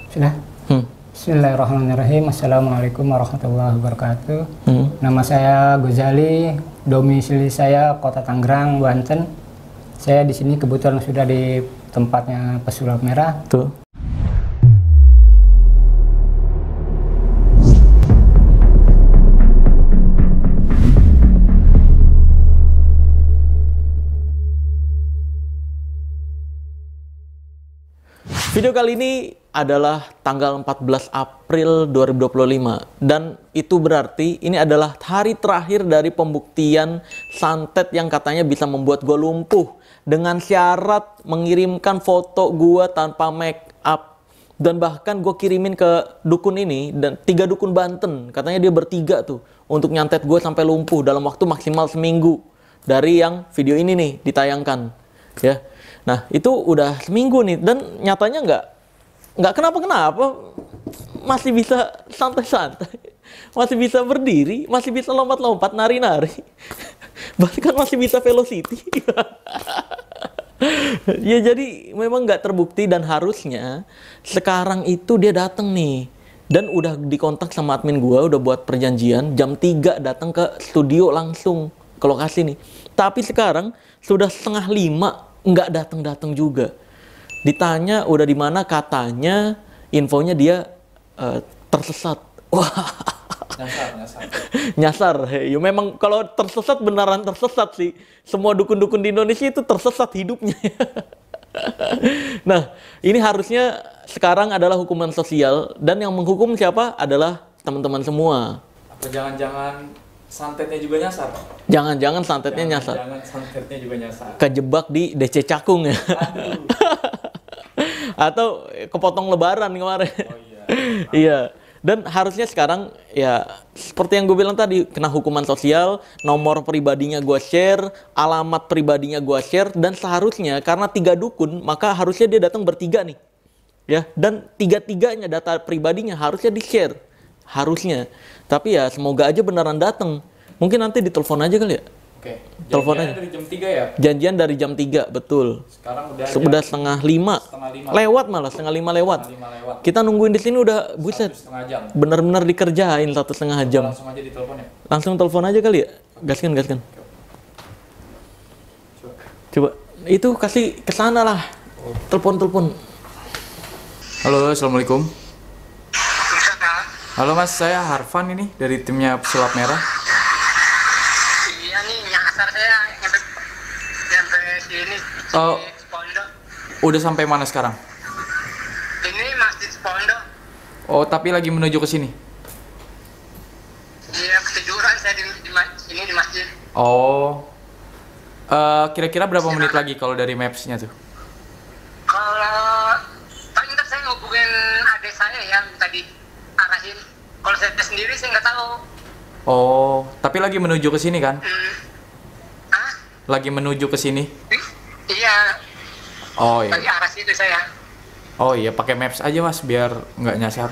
Sudah? Bismillahirrahmanirrahim. Assalamualaikum warahmatullahi wabarakatuh. Nama saya Gozali, domisili saya Kota Tangerang, Banten. Saya di sini kebetulan sudah di tempatnya pesulap merah. Tuh. Video kali ini adalah tanggal 14 April 2025 dan itu berarti ini adalah hari terakhir dari pembuktian santet yang katanya bisa membuat gue lumpuh dengan syarat mengirimkan foto gue tanpa make up, dan bahkan gue kirimin ke dukun ini, dan 3 dukun Banten, katanya dia bertiga tuh untuk nyantet gue sampai lumpuh dalam waktu maksimal seminggu dari yang video ini nih ditayangkan ya. Nah itu udah seminggu nih dan nyatanya nggak kenapa-kenapa, masih bisa santai-santai, masih bisa berdiri, masih bisa lompat-lompat, nari-nari, bahkan masih bisa velocity. Ya jadi memang nggak terbukti, dan harusnya sekarang itu dia datang nih dan udah dikontak sama admin gua, udah buat perjanjian jam 3 datang ke studio langsung ke lokasi nih. Tapi sekarang sudah 4:30 nggak datang juga. Ditanya udah di mana, katanya infonya dia tersesat. Wah, nyasar. Ya memang kalau tersesat beneran tersesat sih. Semua dukun-dukun di Indonesia itu tersesat hidupnya. Nah, ini harusnya sekarang adalah hukuman sosial, dan yang menghukum siapa adalah teman-teman semua. Apa jangan-jangan santetnya juga nyasar? Jangan-jangan santetnya nyasar. Jangan santetnya juga nyasar. Kejebak di DC Cakung ya. Atau kepotong lebaran kemarin. Oh iya. Iya. Dan harusnya sekarang ya seperti yang gue bilang tadi, kena hukuman sosial, nomor pribadinya gue share, alamat pribadinya gue share, dan seharusnya karena 3 dukun maka harusnya dia datang bertiga nih. Ya, dan 3-3-nya data pribadinya harusnya di-share. Harusnya. Tapi ya semoga aja beneran datang. Mungkin nanti ditelepon aja kali ya. Oke. Telepon aja. Dari jam 3 ya? Janjian dari jam 3, betul. Sekarang udah 4:30. Lewat malah, 4:30 lewat. Kita nungguin di sini udah buset. 1,5 jam. Bener-bener dikerjain 1,5 jam. Langsung aja ditelepon ya? Langsung telepon aja kali ya. Gaskan. Coba. Itu kasih kesana lah. Telepon. Halo, assalamualaikum. Halo mas, saya Harfan ini dari timnya pesulap merah. Iya nih, nyasar saya nyampe sini. Oh. Pondok. Udah sampai mana sekarang? Ini masjid Pondok. Oh, tapi lagi menuju ke sini. Iya, ketiduran saya di masjid. Oh. Kira-kira berapa menit lagi kalau dari maps-nya tuh? Kalau paling ntar saya ngubungin adik saya yang tadi arahin. Kalau saya sendiri saya nggak tahu. Oh, tapi lagi menuju ke sini kan? Hah? Lagi menuju ke sini? Iya. Oh iya. Lagi arah situ saya. Oh iya, pakai maps aja mas biar nggak nyasar.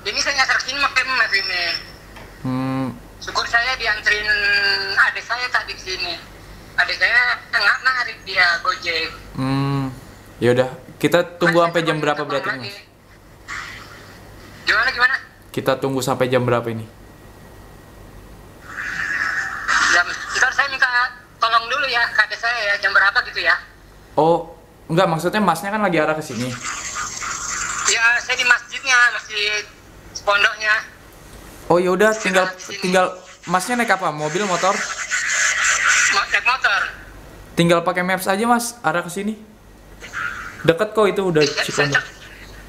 Ini saya nyasar sini pakai map ini. Syukur saya dianterin adik saya tadi ke sini. Adik saya nggak narik, dia Gojek. Ya udah, kita tunggu sampai jam berapa berarti mas? Gimana? Kita tunggu sampai jam berapa ini? Ntar saya minta tolong dulu ya ke adik saya ya, jam berapa gitu ya? Oh, enggak, maksudnya masnya kan lagi arah ke sini. Ya, saya di masjidnya, masjid pondoknya. Oh ya udah, tinggal masnya naik apa? Mobil, motor? Naik motor. Tinggal pakai maps aja mas, arah ke sini. Deket kok itu udah Cikoneng.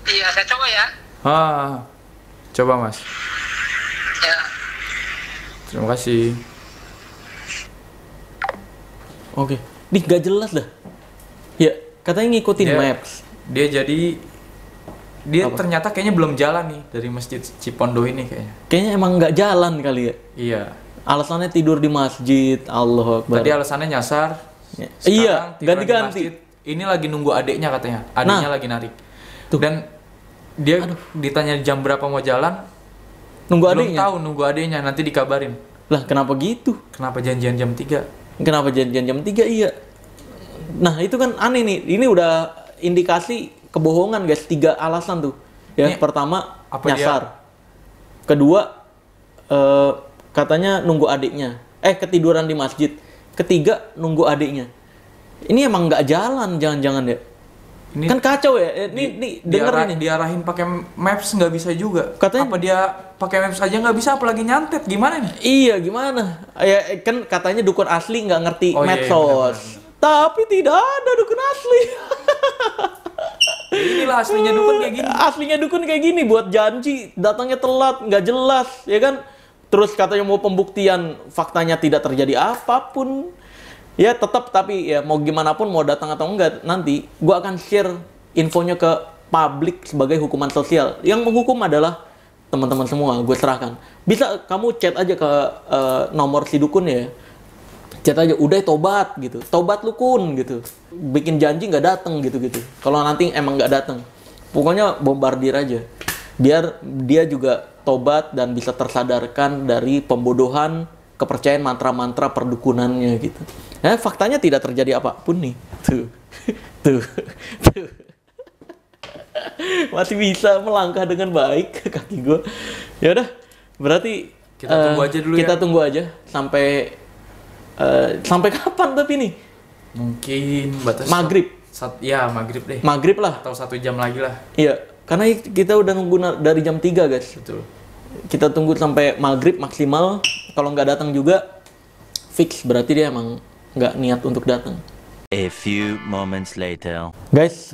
Iya, saya coba ya. Coba mas. Ya. Terima kasih. Oke. Nih gak jelas dah. Ya, katanya ngikutin maps. Dia ternyata kayaknya belum jalan nih dari masjid Cipondo ini kayaknya. Kayaknya emang nggak jalan kali ya. Iya. Alasannya tidur di masjid. Allahu Akbar. Tadi alasannya nyasar. Iya, ganti-ganti. Ini lagi nunggu adiknya katanya. Adiknya lagi narik. Tuh. Dan dia ditanya jam berapa mau jalan. Belum tahu, nunggu adiknya, nanti dikabarin. Lah, kenapa gitu? Kenapa janjian jam 3? Kenapa janjian jam 3? Iya. Nah, itu kan aneh nih. Ini udah indikasi kebohongan guys, 3 alasan tuh. Ya, Ini pertama apa nyasar. Kedua katanya nunggu adiknya. Ketiduran di masjid. Ketiga nunggu adiknya. Ini emang nggak jalan, jangan-jangan ya. Ini Kan kacau ya. Ini denger ini. Diarahin pakai maps nggak bisa juga. Katanya- apa dia pakai maps aja nggak bisa, apalagi nyantet, gimana nih? Iya, gimana? Ya kan katanya dukun asli nggak ngerti Oh, iya, medsos. Tapi tidak ada dukun asli. Inilah aslinya dukun kayak gini. Aslinya dukun kayak gini, buat janji, datangnya telat, nggak jelas, ya kan? Terus katanya mau pembuktian, faktanya tidak terjadi apapun. Ya tetap, tapi ya mau gimana pun, mau datang atau enggak, nanti gua akan share infonya ke publik sebagai hukuman sosial. Yang menghukum adalah teman-teman semua, gue serahkan. Bisa kamu chat aja ke nomor si dukun ya. Chat aja, udah tobat gitu, tobat lu kun gitu, bikin janji nggak datang gitu. Kalau nanti emang nggak datang, pokoknya bombardir aja, biar dia juga tobat dan bisa tersadarkan dari pembodohan kepercayaan mantra-mantra perdukunannya gitu. Faktanya tidak terjadi apapun nih, tuh. Masih bisa melangkah dengan baik kaki gue. Ya udah, berarti Kita tunggu aja dulu kita ya. tunggu aja sampai kapan tapi nih? Mungkin batas Maghrib. Ya maghrib deh. Maghrib lah. Atau 1 jam lagi lah. Iya, karena kita udah nunggu dari jam 3 guys. Betul. Kita tunggu sampai maghrib maksimal. Kalau nggak datang juga fix, berarti dia emang nggak niat untuk datang. A few moments later. Guys,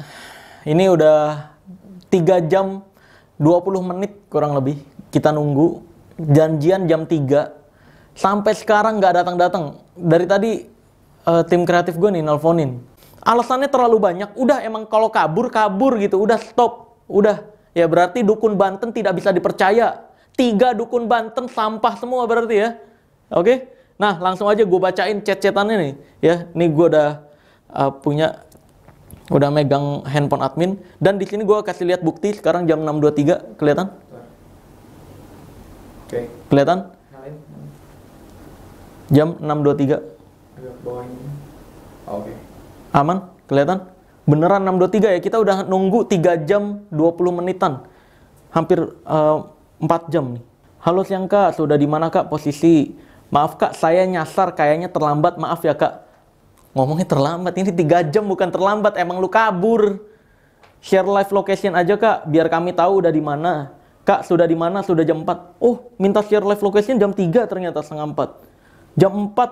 ini udah 3 jam 20 menit kurang lebih kita nunggu. Janjian jam 3 sampai sekarang nggak datang-datang. Dari tadi tim kreatif gue nih nelponin. Alasannya terlalu banyak. Udah emang kalau kabur gitu. Udah stop. Udah. Ya berarti dukun Banten tidak bisa dipercaya. 3 dukun Banten sampah semua berarti ya. Oke? Nah, langsung aja gue bacain chat-chatannya nih. Ya, ini gue udah udah megang handphone admin, dan di sini gue kasih lihat bukti sekarang jam 6.23, kelihatan? Oke. Kelihatan? Jam 6.23. Agak bawah ini. Oke. Aman? Kelihatan? Beneran 6.23 ya, kita udah nunggu 3 jam 20 menitan. Hampir 4 jam nih. Halo siang kak, sudah di mana kak posisi? Maaf kak, saya nyasar, kayaknya terlambat, maaf ya kak. Ngomongnya terlambat, ini 3 jam bukan terlambat, emang lu kabur. Share live location aja kak, biar kami tahu udah di mana. Kak, sudah di mana? Sudah jam 4. Oh, minta share live location jam 3 ternyata, setengah 4. Jam 4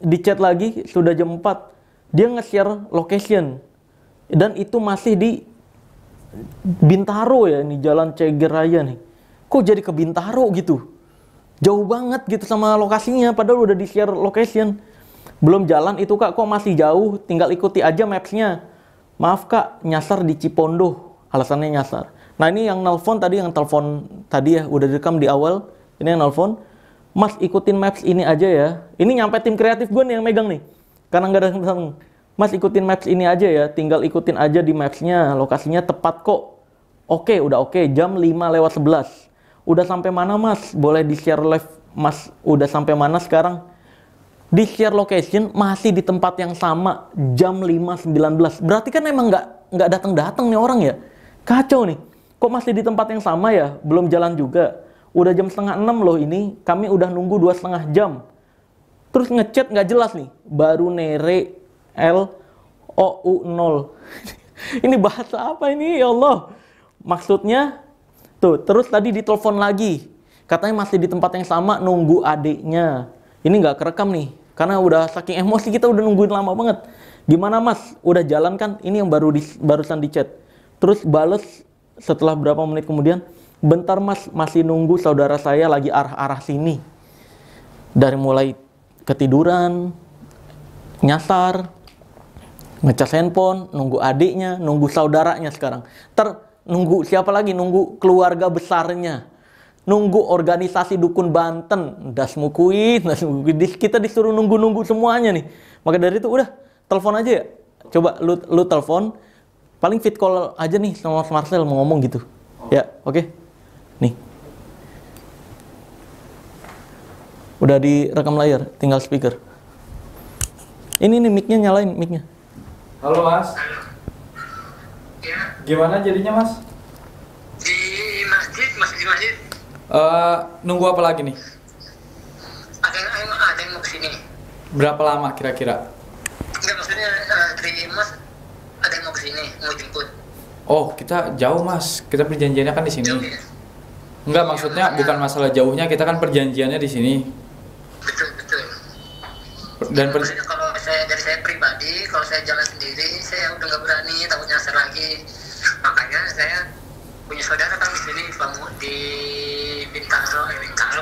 di chat lagi, sudah jam 4. Dia nge-share location. Dan itu masih di Bintaro ya, ini Jalan Ceger Raya nih. Kok jadi ke Bintaro gitu? Jauh banget gitu sama lokasinya, padahal udah di-share location. Belum jalan itu kak, kok masih jauh, tinggal ikuti aja maps-nya. Maaf kak, nyasar di Cipondoh, alasannya nyasar. Nah ini yang nelpon tadi, yang telepon tadi ya, udah direkam di awal. Ini yang nelpon, mas ikutin maps ini aja ya. Ini nyampe tim kreatif gue nih yang megang nih, karena nggak ada. Mas ikutin maps ini aja ya, tinggal ikutin aja di maps-nya, lokasinya tepat kok. Oke, udah oke, jam 5:11. Udah sampai mana mas? Boleh di-share live mas, udah sampai mana sekarang? Di share location masih di tempat yang sama, jam 5:19. Berarti kan emang nggak datang nih orang ya. Kacau nih. Kok masih di tempat yang sama ya? Belum jalan juga. Udah jam 5:30 loh ini. Kami udah nunggu 2,5 jam. Terus ngechat nggak jelas nih. Baru nere LOU0. Ini bahasa apa ini ya Allah? Maksudnya tuh. Terus tadi ditelepon lagi. Katanya masih di tempat yang sama, nunggu adiknya. Ini nggak kerekam nih, karena udah saking emosi kita udah nungguin lama banget. Gimana mas? Udah jalan kan? Ini yang barusan di chat. Terus bales setelah berapa menit kemudian, bentar mas, masih nunggu saudara saya lagi arah-arah sini. Dari mulai ketiduran, nyasar, ngecas handphone, nunggu adiknya, nunggu saudaranya sekarang. Nunggu siapa lagi? Nunggu keluarga besarnya. Nunggu organisasi dukun Banten, dasmukuin, kita disuruh nunggu semuanya nih. Maka dari itu udah telepon aja ya. Coba lu telepon, paling fit call aja nih sama Mas Marcel mau ngomong gitu. Ya, oke. Nih. Udah direkam layar, tinggal speaker. Ini nih mic-nya, nyalain mic-nya. Halo mas. Ya, Gimana jadinya Mas? Di masjid, masih di masjid. Nunggu apa lagi nih? Ada yang mau kesini. Berapa lama kira-kira? Enggak, maksudnya dari Mas ada yang mau kesini, mau jemput. Oh, kita jauh Mas. Kita perjanjiannya kan di sini. Jauh ya? Enggak, maksudnya bukan masalah jauhnya, kita kan perjanjiannya di sini. Betul. Dan Maksudnya kalau dari saya pribadi, kalau saya jalan sendiri, saya udah nggak berani, takut nyasar lagi. Makanya saya punya saudara kan di sini, di Bintaro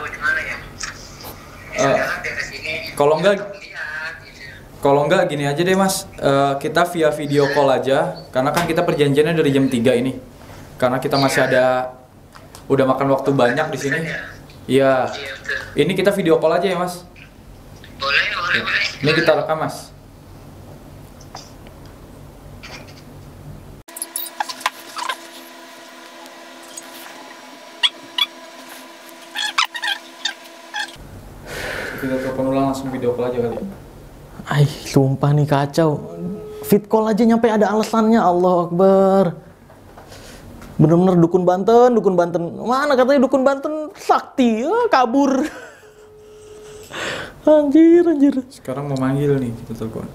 di mana ya? Saudara dari sini. kalau enggak- lihat, gitu. Kalau enggak gini aja deh Mas, kita via video call aja, karena kan kita perjanjiannya dari jam 3 ini. Karena kita masih ada, udah makan waktu banyak di sini. Iya. Iya betul. Ini kita video call aja ya Mas. Boleh. Ini kita rekam Mas. Kita telepon ulang, langsung video call aja kali. Sumpah nih kacau. Fit call aja nyampe ada alasannya, Allah Akbar. Bener-bener dukun Banten. Mana katanya dukun Banten sakti, kabur. Anjir. Sekarang mau manggil nih, kita telepon.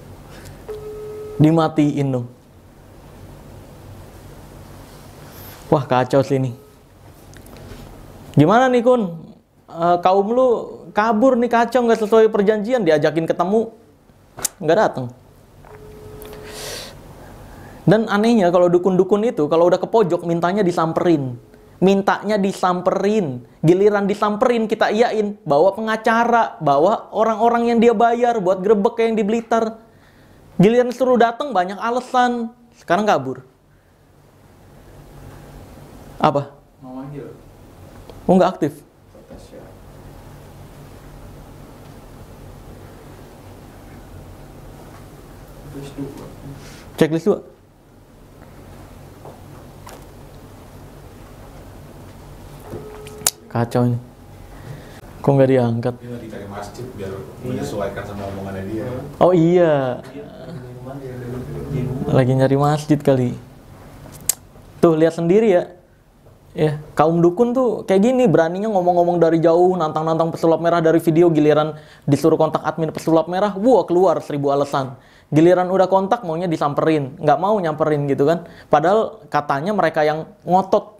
Dimatiin dong. Wah kacau sih ini. Gimana nih Kun? Kaum lu kabur nih, kacau, nggak sesuai perjanjian, diajakin ketemu nggak datang. Dan anehnya kalau dukun-dukun itu kalau udah ke pojok mintanya disamperin. Giliran disamperin kita iyain, bawa pengacara, bawa orang-orang yang dia bayar buat grebek kayak yang di Blitar. Giliran suruh datang banyak alasan. Sekarang kabur. Apa? Mau manggil. Oh, nggak aktif. Checklist 2. Kacau ini. Kok nggak diangkat? Dia lagi cari masjid biar menyesuaikan sama omongannya dia. Oh iya. Lagi nyari masjid kali. Tuh lihat sendiri ya. Ya, kaum dukun tuh kayak gini, beraninya ngomong-ngomong dari jauh, nantang-nantang pesulap merah dari video, giliran disuruh kontak admin pesulap merah, wah keluar 1000 alasan. Giliran udah kontak maunya disamperin, nggak mau nyamperin gitu kan. Padahal katanya mereka yang ngotot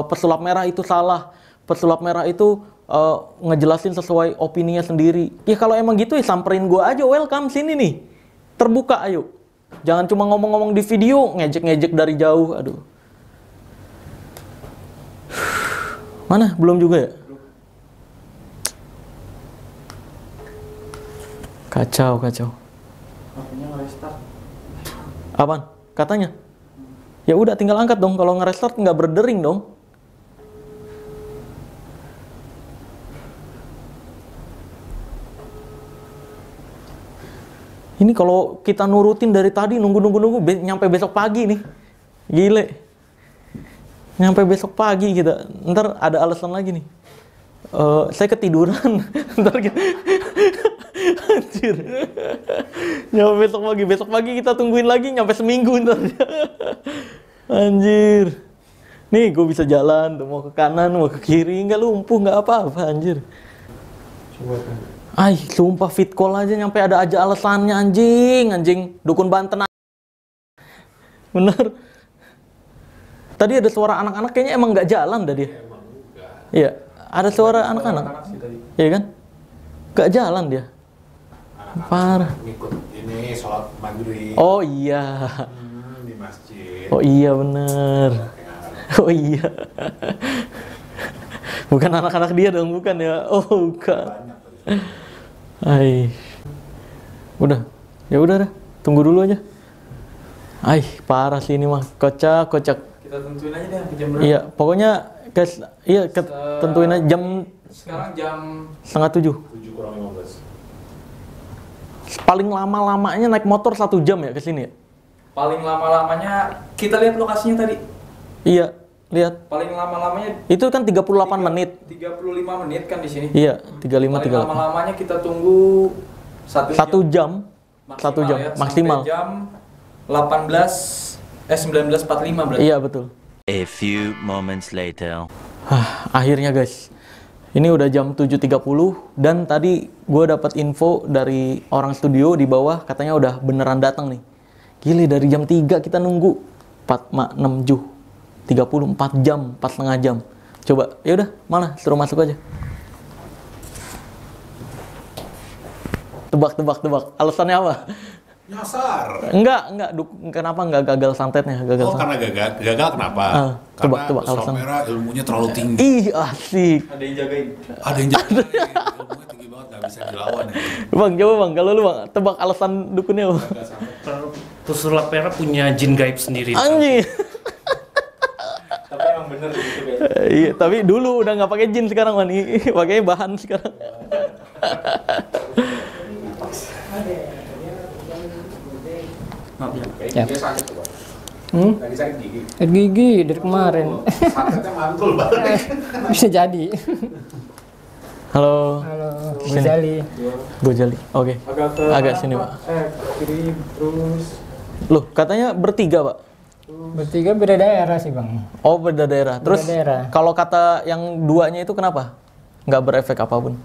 pesulap merah itu salah, pesulap merah itu ngejelasin sesuai opininya sendiri. Ya kalau emang gitu ya samperin gua aja, welcome sini nih, terbuka ayo. Jangan cuma ngomong-ngomong di video, ngejek-ngejek dari jauh, aduh. Mana? Belum juga ya? Kacau. Apaan? Katanya? Ya udah tinggal angkat dong. Kalau nge-restart nggak berdering dong. Ini kalau kita nurutin dari tadi nunggu nyampe besok pagi nih. Gile. Nyampe besok pagi kita. Ntar ada alasan lagi nih. Saya ketiduran. Ntar gitu. Anjir. Nyampe besok pagi kita tungguin lagi nyampe seminggu ntar. Anjir. Nih gue bisa jalan, mau ke kanan, mau ke kiri, nggak lumpuh, nggak apa-apa anjir. Sumpah fit call aja nyampe ada aja alasannya, anjing. Dukun Banten. Bener. Tadi ada suara anak-anak, kayaknya emang nggak jalan dah dia. Iya, ada suara anak-anak. Iya kan? Nggak jalan dia. Parah. Ngikut ini sholat maghrib. Oh iya. Di masjid. Oh iya bener. Oh iya. Bukan anak-anak dia dong, bukan ya? Oh bukan. Udah. Ya udah dah. Tunggu dulu aja. Parah sih ini mah. Kocak. Kita tentuin aja deh jam berapa. Iya, pokoknya guys, tentuin aja jam Sekarang jam 6:30. 7 kurang 15. Paling lama-lamanya naik motor 1 jam ya ke sini ya? paling lama-lamanya kita lihat lokasinya tadi. Iya, lihat. Paling lama-lamanya Itu kan 38 menit. 35 menit kan di sini. Iya, 35 Paling 38. lama-lamanya kita tunggu 1 1 jam. 1 jam ya, maksimal. sampai jam 18.30 1945 berarti. Iya betul. A few moments later. Akhirnya guys, ini udah jam 7.30 dan tadi gue dapat info dari orang studio di bawah katanya udah beneran datang nih. Gile, dari jam 3 kita nunggu 4, 6, 7, 34 jam, 4,5 jam. Coba, ya udah, mana suruh masuk aja. Tebak. Alasannya apa? Nyasar. Enggak. Kenapa enggak gagal santetnya? Gagal Oh, santet. karena gagal kenapa? Tebak Karena alasan. pesulap merah ilmunya terlalu tinggi. Ih, asik. Ada yang jagain. Ada yang jago. Ilmunya tinggi banget, nggak bisa dilawan. Ya. Bang, coba bang, kalau lu bang, tebak alasan dukunnya bang. Pesulap merah punya jin gaib sendiri. Anjing. Tapi emang bener gitu kayak. Iya, tapi dulu udah nggak pakai jin sekarang Mani, pakai bahan sekarang. Maaf ya. Ya. Dia sakit tuh, Pak. Lagi sakit gigi. Gigi dari kemarin. Sakitnya mantul banget. Bisa jadi. Halo, Halo, Sini. Gozali. Gojali. Oke. Agak sini pak. Kiri terus. Loh, katanya bertiga pak. Bertiga beda daerah sih bang. Oh, beda daerah. Terus Beda daerah. kalau kata yang duanya itu kenapa? Nggak berefek apapun.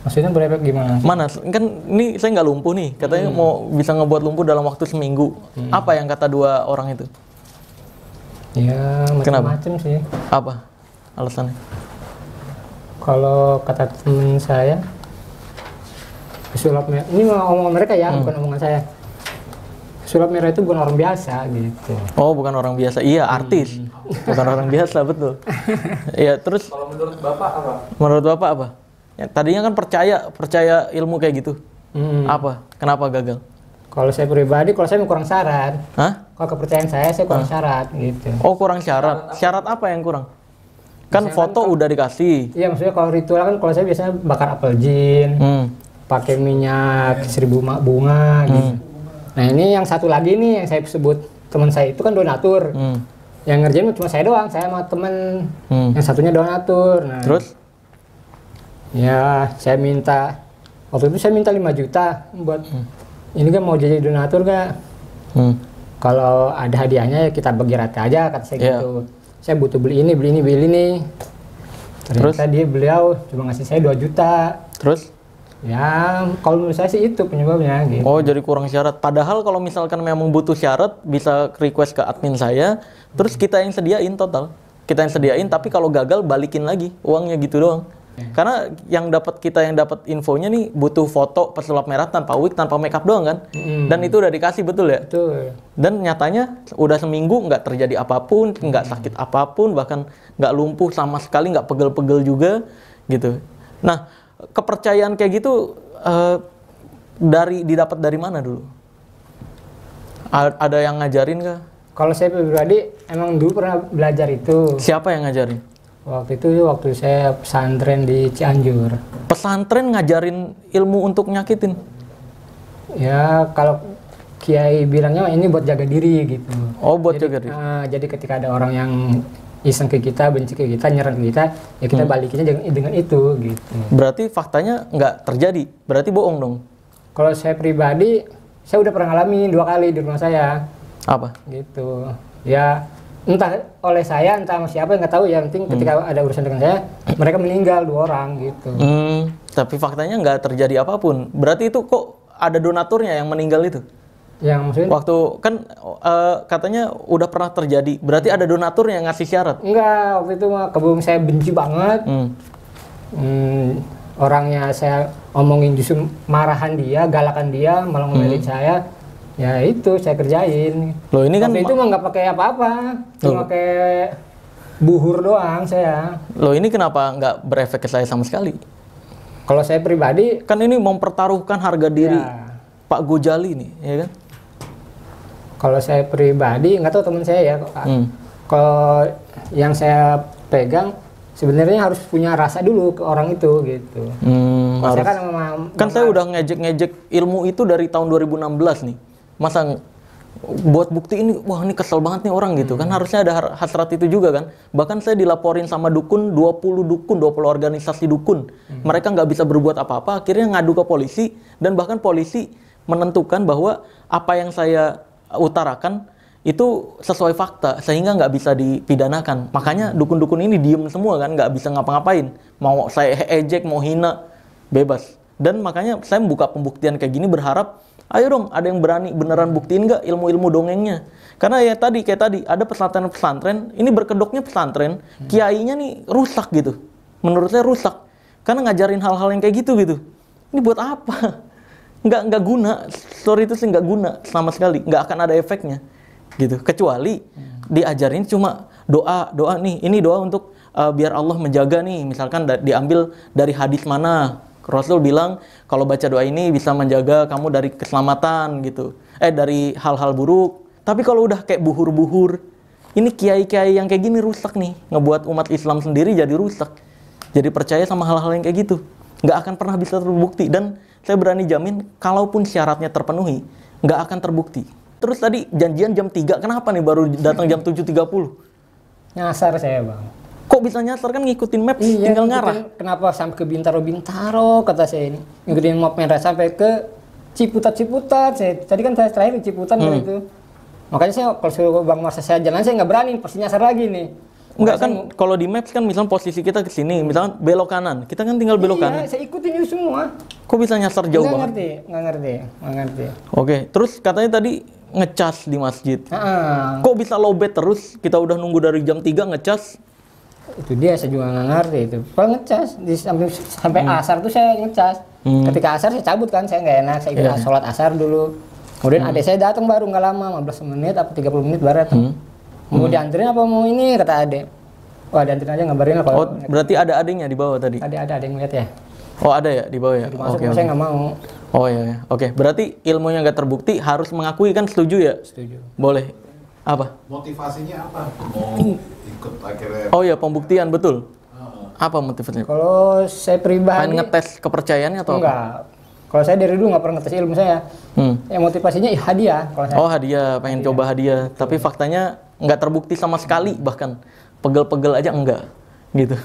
Maksudnya berefek gimana? Mana? Kan ini saya nggak lumpuh nih. Katanya mau bisa ngebuat lumpuh dalam waktu seminggu. Apa yang kata dua orang itu? Ya Kenapa? macam-macam sih. Apa alasannya? Kalau kata temen saya, pesulap merah. Ini omongan mereka ya, bukan omongan saya. Pesulap merah itu bukan orang biasa gitu. Oh, bukan orang biasa. Iya, artis. Bukan orang biasa, betul. Iya, terus Kalau menurut Bapak apa? menurut Bapak apa? Ya, tadinya kan percaya ilmu kayak gitu. Apa? Kenapa gagal? Kalau saya pribadi, kalau saya kurang syarat. Hah? Kalau kepercayaan saya kurang syarat gitu. Oh, kurang syarat. Syarat apa yang kurang? Kan Misalkan foto udah dikasih. Iya, maksudnya kalau ritual kan kalau saya biasanya bakar apel jin, pakai minyak 1000 bunga gitu. Nah, ini yang satu lagi nih yang saya sebut teman saya itu kan donatur. Yang ngerjain cuma saya doang, saya sama temen. Yang satunya donatur. Nah, Terus? ya, saya minta waktu itu saya minta 5 juta buat ini kan mau jadi donatur gak? Kalau ada hadiahnya ya kita bagi rata aja kata saya Iya. gitu. Saya butuh beli ini. Ternyata beliau cuma ngasih saya 2 juta. Terus? Ya, kalau menurut saya sih itu penyebabnya gitu. Oh, jadi kurang syarat. Padahal kalau misalkan memang butuh syarat, bisa request ke admin saya, terus kita yang sediain total. Kita yang sediain, tapi kalau gagal balikin lagi uangnya gitu doang. Karena yang dapat infonya nih butuh foto pesulap merah tanpa wig, tanpa makeup doang kan. Dan itu udah dikasih, betul ya? Betul. Dan nyatanya udah seminggu nggak terjadi apapun, nggak sakit apapun, bahkan nggak lumpuh sama sekali, nggak pegel-pegel juga gitu. Nah, kepercayaan kayak gitu didapat dari mana dulu? Ada yang ngajarin kah? Kalau saya pribadi emang dulu pernah belajar itu. Siapa yang ngajarin? Waktu saya pesantren di Cianjur. Pesantren ngajarin ilmu untuk nyakitin? Ya, kalau kiai bilangnya ini buat jaga diri gitu. Oh, buat jaga diri. Jadi ketika ada orang yang iseng ke kita, benci ke kita, nyerang ke kita, ya kita balikinnya dengan itu gitu. Berarti faktanya nggak terjadi, berarti bohong dong? Kalau saya pribadi, saya udah pernah ngalamin 2 kali di rumah saya. Apa? Gitu. Ya, entah oleh saya, entah sama siapa yang nggak tahu. Yang penting ketika ada urusan dengan saya, mereka meninggal 2 orang gitu. Tapi faktanya nggak terjadi apapun. Berarti itu kok ada donaturnya yang meninggal itu? Yang maksudnya? Waktu kan katanya udah pernah terjadi. Berarti ada donatur yang ngasih syarat? Enggak, waktu itu mah kebun saya benci banget. Orangnya saya omongin justru marahan dia, galakan dia, malah ngomelin saya. Ya itu saya kerjain. Loh, ini kan waktu itu mah nggak pakai apa-apa, cuma pakai buhur doang saya. Loh, ini kenapa nggak berefek ke saya sama sekali? Kalau saya pribadi, Kan ini mempertaruhkan harga diri ya, Pak Gojali nih, ya kan? kalau saya pribadi nggak tahu teman saya ya. Kalau yang saya pegang sebenarnya harus punya rasa dulu ke orang itu gitu. Kalau saya kan Saya udah ngejek-ngejek ilmu itu dari tahun 2016 nih. Masa buat bukti ini, wah ini kesel banget nih orang gitu kan, harusnya ada hasrat itu juga kan. Bahkan saya dilaporin sama dukun, 20 organisasi dukun. Mereka nggak bisa berbuat apa-apa, akhirnya ngadu ke polisi, dan bahkan polisi menentukan bahwa apa yang saya utarakan itu sesuai fakta sehingga nggak bisa dipidanakan. Makanya dukun-dukun ini diem semua kan, nggak bisa ngapa-ngapain. Mau saya ejek, mau hina, bebas. Dan makanya saya membuka pembuktian kayak gini berharap, ayo dong ada yang berani beneran buktiin nggak ilmu-ilmu dongengnya. Karena ya tadi kayak tadi ada pesantren-pesantren, ini berkedoknya pesantren, kiainya nih rusak gitu. Menurut saya rusak. Karena ngajarin hal-hal yang kayak gitu gitu. Ini buat apa? Nggak guna. Story itu sih nggak guna sama sekali. Nggak akan ada efeknya. Gitu. Kecuali diajarin cuma doa nih. Ini doa untuk biar Allah menjaga nih. Misalkan diambil dari hadis mana. Rasul bilang kalau baca doa ini bisa menjaga kamu dari keselamatan gitu. Dari hal-hal buruk. Tapi kalau udah kayak buhur-buhur, ini kiai-kiai yang kayak gini rusak nih. Ngebuat umat Islam sendiri jadi rusak. Jadi percaya sama hal-hal yang kayak gitu. Nggak akan pernah bisa terbukti. Dan saya berani jamin, kalaupun syaratnya terpenuhi, nggak akan terbukti. Terus tadi janjian jam 3, kenapa nih baru datang jam 7.30? Nyasar saya, Bang. Kok bisa nyasar kan ngikutin maps, Iya, tinggal ngarah? Kenapa sampai ke Bintaro, kata saya ini. Ngikutin map merah sampai ke Ciputat. Tadi kan saya terakhir di Ciputat itu. Makanya saya kalau suruh Bang Marsa saya jalan, saya nggak berani, pasti nyasar lagi nih. Enggak kan, kalau di maps kan misalnya posisi kita ke sini, misalnya belok kanan, kita kan tinggal belok kanan. Iya, saya ikutin itu semua. Kok bisa nyasar jauh banget? Nggak ngerti. Oke, terus katanya tadi ngecas di masjid. Ah, Kok bisa lowbat terus? Kita udah nunggu dari jam 3 ngecas. itu dia, saya juga nggak ngerti itu. Kalau ngecas, sampai asar tuh saya ngecas. Ketika asar saya cabut kan, saya nggak enak, saya ikut sholat asar dulu. Kemudian adik saya datang baru nggak lama, 15 menit atau 30 menit baru datang. Mau dianterin apa mau ini, kata adek. Wah, dianterin aja, ngabarin lah. Oh, berarti ada adiknya di bawah tadi? Ada yang ngeliat ya. Oh, ada ya di bawah ya? Oke. Saya nggak mau. Oh iya. Oke, berarti ilmunya nggak terbukti, harus mengakui kan, setuju ya? Setuju. Boleh. Apa? Motivasinya apa? Mau ikut akhirnya? Oh iya, pembuktian, betul. Apa motivasinya? Kalau saya pribadi Pengen ngetes kepercayaannya atau apa? enggak. Kalau saya dari dulu nggak pernah ngetes ilmu saya. Ya motivasinya hadiah kalau saya. Oh, hadiah, pengen coba hadiah. Tapi faktanya nggak terbukti sama sekali, bahkan pegel-pegel aja enggak gitu.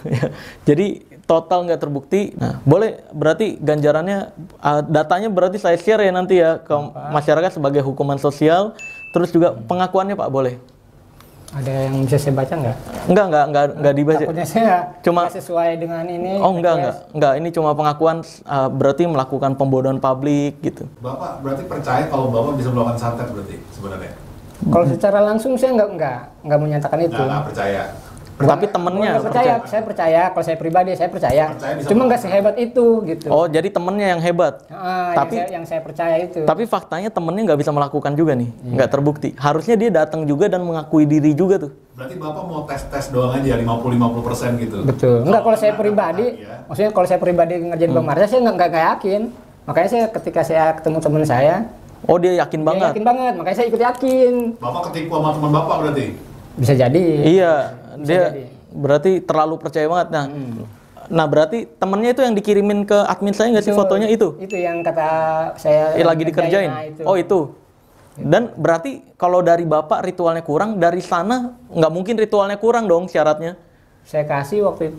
Jadi total nggak terbukti. Nah, boleh berarti ganjarannya, datanya berarti saya share ya nanti ya ke masyarakat sebagai hukuman sosial. Terus juga pengakuannya Pak, boleh? Ada yang bisa saya baca nggak? Enggak dibaca. Takutnya saya Cuma nggak sesuai dengan ini. Oh enggak. Ini cuma pengakuan, berarti melakukan pembodohan publik gitu. Bapak berarti percaya kalau Bapak bisa melakukan santet berarti sebenarnya? Kalau secara langsung saya nggak menyatakan itu. Nggak percaya. Tapi temennya percaya. Saya percaya. Kalau saya pribadi saya percaya. Cuma nggak sehebat itu gitu. Oh, jadi temennya yang hebat. Tapi yang saya percaya itu. Tapi faktanya temennya nggak bisa melakukan juga nih, nggak terbukti. Harusnya dia datang juga dan mengakui diri juga tuh. Berarti Bapak mau tes doang aja 50% gitu. Betul. Enggak, kalau saya pribadi, maksudnya kalau saya pribadi ngerjain Bang Marsa, saya nggak yakin. Makanya saya ketika saya ketemu teman saya, oh dia yakin banget. Yakin banget, makanya saya ikut yakin. Bapak ketipu sama teman Bapak berarti? Bisa jadi. Iya, dia berarti terlalu percaya banget. Nah berarti temennya itu yang dikirimin ke admin saya nggak sih fotonya itu? Itu yang kata saya lagi dikerjain. Oh itu. Dan berarti kalau dari Bapak ritualnya kurang, dari sana nggak mungkin ritualnya kurang dong syaratnya. Saya kasih waktu